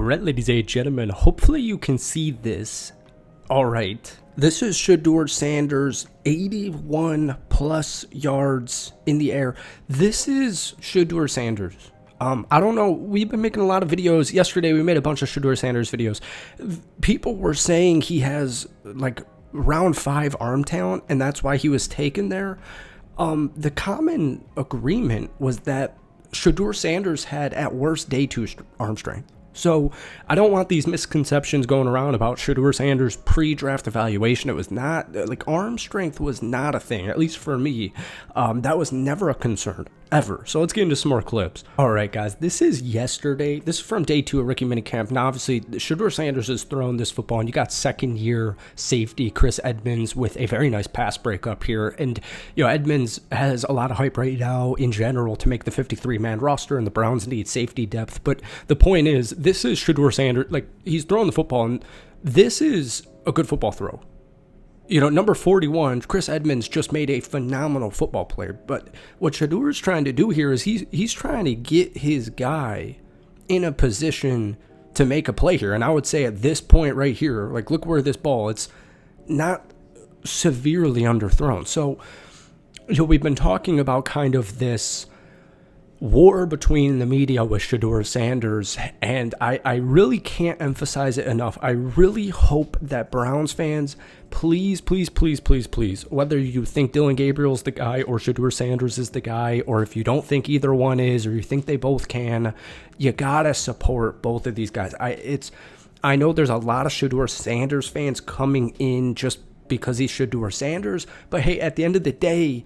Alright, ladies and gentlemen, hopefully you can see this. Alright, this is SHEDEUR Sanders, 81 plus yards in the air. This is SHEDEUR Sanders. I don't know, we've been making a lot of videos. Yesterday we made a bunch of SHEDEUR Sanders videos. People were saying he has like round 5 arm talent, and that's why he was taken there. The common agreement was that SHEDEUR Sanders had at worst day 2 arm strength. So I don't want these misconceptions going around about SHEDEUR Sanders pre-draft evaluation. It was not, like, arm strength was not a thing, at least for me. That was never a concern, ever. So let's get into some more clips. All right, guys, this is yesterday. This is from day 2 of rookie minicamp. Now, obviously, SHEDEUR Sanders has thrown this football, and you got second-year safety Chris Edmonds with a very nice pass breakup here. And, you know, Edmonds has a lot of hype right now in general to make the 53-man roster, and the Browns need safety depth. But the point is, this is SHEDEUR Sanders. Like, he's throwing the football, and this is a good football throw. You know, number 41, Chris Edmonds just made a phenomenal football player. But what SHEDEUR is trying to do here is he's trying to get his guy in a position to make a play here. And I would say at this point right here, like, look where this ball, it's not severely underthrown. So, you know, we've been talking about kind of this war between the media with SHEDEUR Sanders, and I really can't emphasize it enough. I really hope that Browns fans, please, whether you think Dillon Gabriel's the guy or SHEDEUR Sanders is the guy, or if you don't think either one is, or you think they both can, you gotta support both of these guys. I know there's a lot of SHEDEUR Sanders fans coming in just because he's SHEDEUR Sanders, but hey, at the end of the day,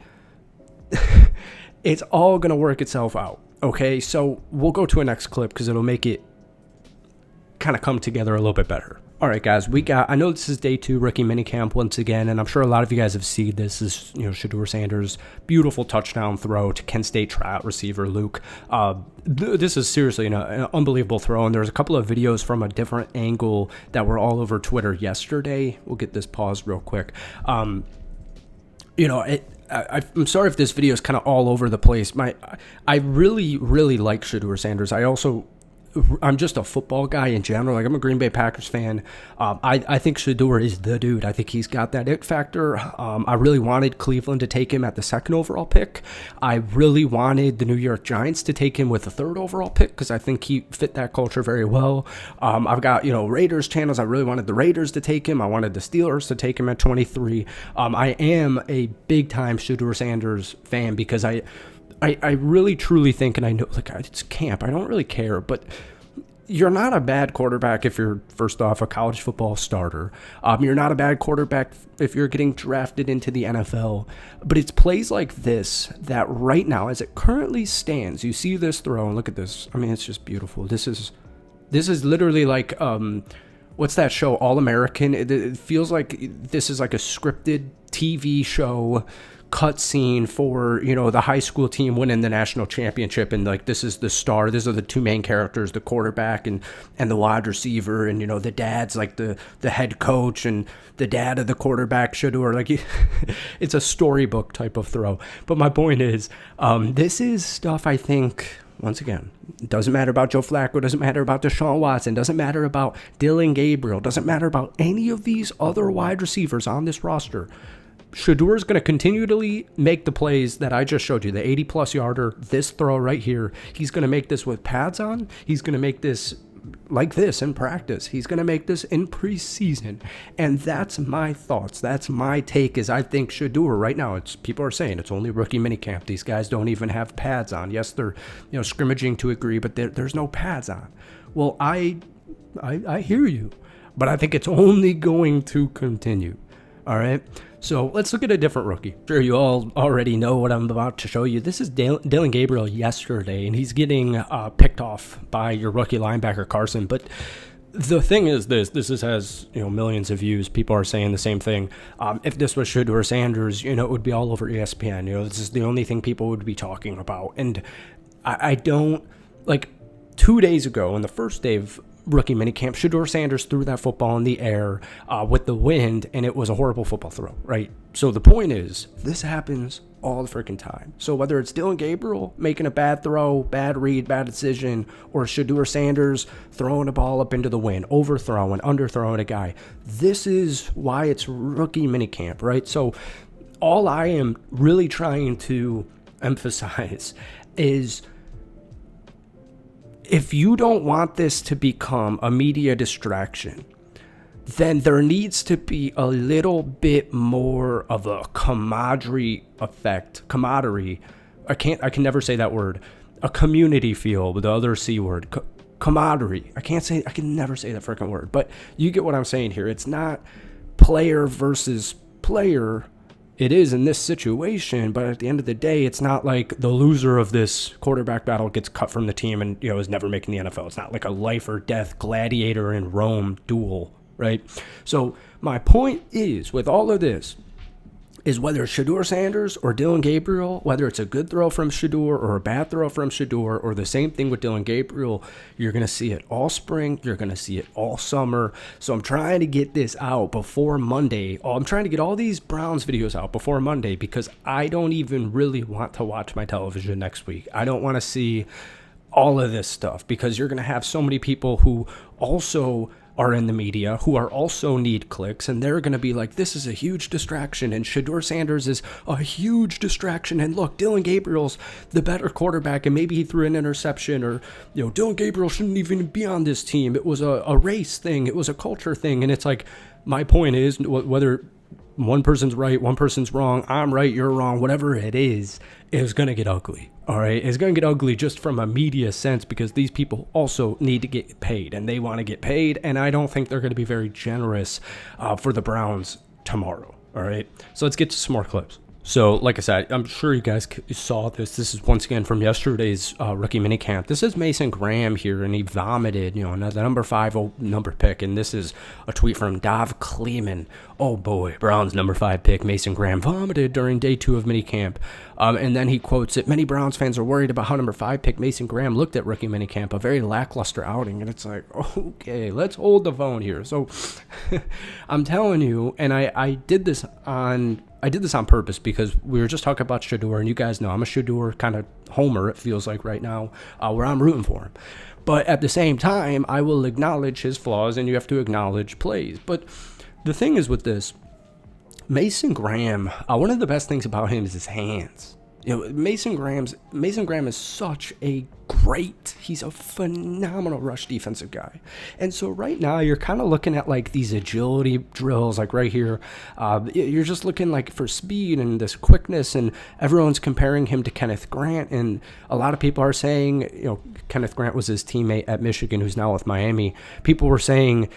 it's all going to work itself out, okay? So we'll go to a next clip because it'll make it kind of come together a little bit better. All right, guys, I know this is day 2 rookie minicamp once again, and I'm sure a lot of you guys have seen this. This is, you know, SHEDEUR Sanders' beautiful touchdown throw to Kent State tryout receiver Luke. This is seriously an unbelievable throw, and there's a couple of videos from a different angle that were all over Twitter yesterday. We'll get this paused real quick. You know, I'm sorry if this video is kind of all over the place. I really like SHEDEUR Sanders. I'm just a football guy in general. Like, I'm a Green Bay Packers fan. I think SHEDEUR is the dude. I think he's got that it factor. I really wanted Cleveland to take him at the 2nd overall pick. I really wanted the New York Giants to take him with the 3rd overall pick because I think he fit that culture very well. I've got, you know, Raiders channels. I really wanted the Raiders to take him. I wanted the Steelers to take him at 23. I am a big-time SHEDEUR Sanders fan because I really truly think, and I know, like, it's camp, I don't really care, but you're not a bad quarterback if you're, first off, a college football starter. You're not a bad quarterback if you're getting drafted into the NFL. But it's plays like this that right now, as it currently stands, you see this throw, and look at this. I mean, it's just beautiful. This is literally like, what's that show, All American? It feels like this is like a scripted TV show cutscene for, you know, the high school team winning the national championship, and like, this is the star, these are the 2 main characters, the quarterback and the wide receiver, and, you know, the dad's like the head coach, and the dad of the quarterback, SHEDEUR, like, it's a storybook type of throw. But my point is, this is stuff I think, once again, it doesn't matter about Joe Flacco, doesn't matter about Deshaun Watson, doesn't matter about Dillon Gabriel, doesn't matter about any of these other wide receivers on this roster. SHEDEUR is going to continually make the plays that I just showed you, the 80-plus yarder, this throw right here. He's going to make this with pads on. He's going to make this like this in practice. He's going to make this in preseason. And that's my thoughts. That's my take, is I think SHEDEUR right now, people are saying it's only rookie minicamp. These guys don't even have pads on. Yes, they're, you know, scrimmaging to a degree, but there's no pads on. Well, I hear you, but I think it's only going to continue. All right, so let's look at a different rookie. Sure, you all already know what I'm about to show you. This is Dillon Gabriel yesterday, and he's getting picked off by your rookie linebacker Carson. But the thing is, this has, you know, millions of views. People are saying the same thing. If this was SHEDEUR Sanders, you know, it would be all over ESPN. You know, this is the only thing people would be talking about. And I don't, like, 2 days ago, on the first day of rookie minicamp, SHEDEUR Sanders threw that football in the air with the wind, and it was a horrible football throw, right? So the point is, this happens all the freaking time. So whether it's Dillon Gabriel making a bad throw, bad read, bad decision, or SHEDEUR Sanders throwing a ball up into the wind, overthrowing, underthrowing a guy, this is why it's rookie minicamp, right? So all I am really trying to emphasize is, if you don't want this to become a media distraction, then there needs to be a little bit more of a camaraderie effect. Camaraderie. I can never say that word. A community feel, with the other C word. Camaraderie. I can never say that freaking word. But you get what I'm saying here. It's not player versus player. It is in this situation, but at the end of the day, it's not like the loser of this quarterback battle gets cut from the team and, is never making the NFL. It's not like a life or death gladiator in Rome duel, right? So my point is, with all of this, is whether it's SHEDEUR Sanders or Dillon Gabriel, whether it's a good throw from SHEDEUR or a bad throw from SHEDEUR, or the same thing with Dillon Gabriel, you're going to see it all spring. You're going to see it all summer. So I'm trying to get this out before Monday. I'm trying to get all these Browns videos out before Monday, because I don't even really want to watch my television next week. I don't want to see all of this stuff, because you're going to have so many people who also are in the media, who are also need clicks, and they're going to be like, this is a huge distraction, and SHEDEUR Sanders is a huge distraction, and look, Dillon Gabriel's the better quarterback, and maybe he threw an interception, or Dillon Gabriel shouldn't even be on this team. It was a race thing, it was a culture thing. And it's like, my point is, whether one person's right, one person's wrong, I'm right, you're wrong, whatever it is going to get ugly. All right, it's going to get ugly just from a media sense, because these people also need to get paid, and they want to get paid, and I don't think they're going to be very generous for the Browns tomorrow. All right, so let's get to some more clips. So, like I said, I'm sure you guys saw this. This is once again from yesterday's rookie minicamp. This is Mason Graham here, and he vomited, the number 5 number pick. And this is a tweet from Dov Kleeman. Oh boy, Browns number 5 pick Mason Graham vomited during day 2 of minicamp. And then he quotes it. Many Browns fans are worried about how number 5 pick Mason Graham looked at rookie minicamp. A very lackluster outing. And it's like, okay, let's hold the phone here. So I'm telling you, and I did this on purpose, because we were just talking about SHEDEUR, and you guys know I'm a SHEDEUR kind of homer, it feels like right now, where I'm rooting for him. But at the same time, I will acknowledge his flaws, and you have to acknowledge plays. But the thing is with this, Mason Graham, one of the best things about him is his hands. Mason Graham is such a he's a phenomenal rush defensive guy. And so right now you're kind of looking at like these agility drills, like right here. You're just looking like for speed and this quickness, and everyone's comparing him to Kenneth Grant. And a lot of people are saying, Kenneth Grant was his teammate at Michigan, who's now with Miami. People were saying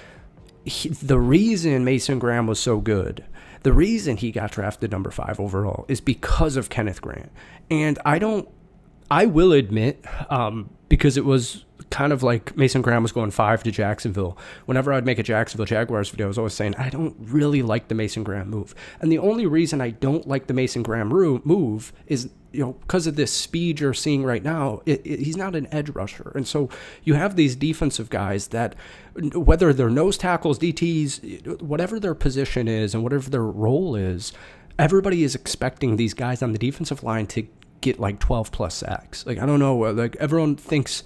the reason Mason Graham was so good, the reason he got drafted number 5 overall, is because of Kenneth Grant. And I will admit, because it was kind of like Mason Graham was going 5 to Jacksonville. Whenever I'd make a Jacksonville Jaguars video, I was always saying, I don't really like the Mason Graham move. And the only reason I don't like the Mason Graham move is, because of this speed you're seeing right now. He's not an edge rusher. And so you have these defensive guys that, whether they're nose tackles, DTs, whatever their position is and whatever their role is, everybody is expecting these guys on the defensive line to get like 12 plus sacks. Like, I don't know, like everyone thinks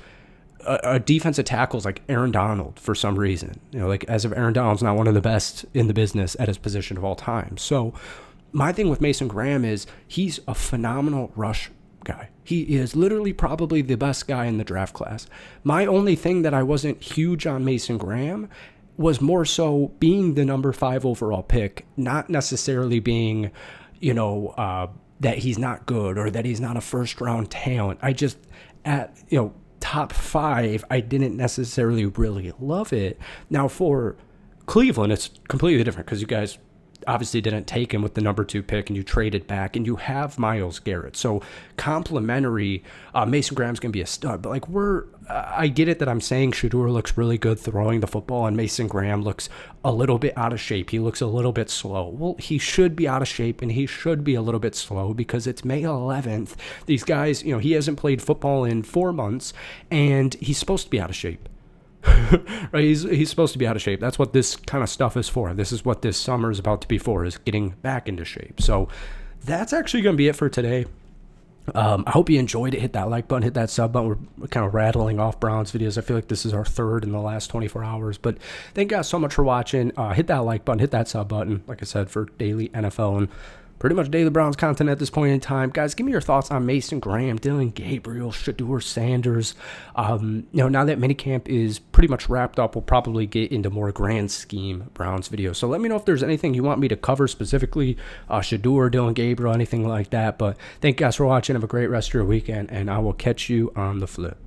a defensive tackle is like Aaron Donald for some reason. Like, as if Aaron Donald's not one of the best in the business at his position of all time. So my thing with Mason Graham is he's a phenomenal rush guy. He is literally probably the best guy in the draft class. My only thing that I wasn't huge on Mason Graham was more so being the number 5 overall pick, not necessarily being, that he's not good or that he's not a first round talent. I just, at, top 5, I didn't necessarily really love it. Now for Cleveland, it's completely different, because you guys obviously didn't take him with the number 2 pick, and you traded back, and you have Myles Garrett. So complimentary, Mason Graham's going to be a stud. But like, I get it that I'm saying SHEDEUR looks really good throwing the football, and Mason Graham looks a little bit out of shape. He looks a little bit slow. Well, he should be out of shape, and he should be a little bit slow, because it's May 11th. These guys, he hasn't played football in 4 months, and he's supposed to be out of shape. Right, he's supposed to be out of shape. That's what this kind of stuff is for. This is what this summer is about to be for, is getting back into shape. So that's actually going to be it for today. I hope you enjoyed it. Hit that like button, hit that sub button. We're kind of rattling off Browns videos. I feel like this is our third in the last 24 hours. But thank you guys so much for watching. Hit that like button, hit that sub button, like I said, for daily NFL and pretty much daily Browns content at this point in time. Guys, give me your thoughts on Mason Graham, Dillon, Gabriel, SHEDEUR, Sanders. Now that minicamp is pretty much wrapped up, we'll probably get into more grand scheme Browns videos. So let me know if there's anything you want me to cover specifically, SHEDEUR, Dillon, Gabriel, anything like that. But thank you guys for watching. Have a great rest of your weekend, and I will catch you on the flip.